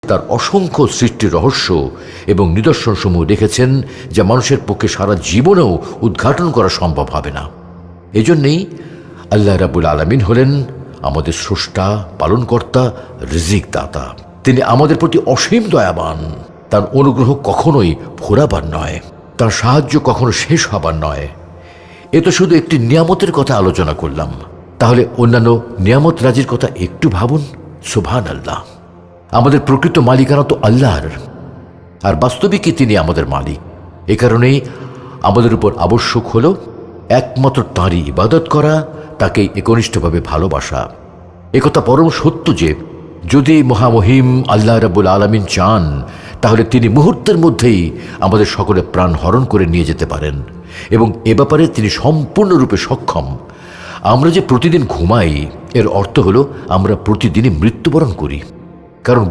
তার অসংখ্য সৃষ্টির রহস্য এবং নিদর্শনসমূহ রেখেছেন, যা মানুষের পক্ষে সারা জীবনেও উদ্ঘাটন করা সম্ভব হবে না। এজন্যেই আল্লাহ রাব্বুল আলামিন হলেন আমাদের স্রষ্টা, পালনকর্তা, রিজিক দাতা। তিনি আমাদের প্রতি অসীম দয়াবান। তার অনুগ্রহ কখনোই ফোরাবার নয়, তার সাহায্য কখনো শেষ হবার নয়। এ তো শুধু একটি নিয়ামতের কথা আলোচনা করলাম, তাহলে অন্যান্য নিয়ামত রাজির কথা একটু ভাবুন। সুবহানাল্লাহ। আমাদের প্রকৃত মালিকানা তো আল্লাহর, আর বাস্তবিকই তিনি আমাদের মালিক। এ কারণেই আমাদের উপর আবশ্যক হল একমাত্র তাঁরই ইবাদত করা, তাকে একনিষ্ঠভাবে ভালোবাসা। একথা পরম সত্য যে যদি মহামহিম আল্লাহ রাব্বুল আলামিন চান, তাহলে তিনি মুহূর্তের মধ্যেই আমাদের সকলে প্রাণ হরণ করে নিয়ে যেতে পারেন, এবং এ ব্যাপারে তিনি সম্পূর্ণরূপে সক্ষম। আমরা যে প্রতিদিন ঘুমাই, এর অর্থ হলো আমরা প্রতিদিনই মৃত্যুবরণ করি, কারণ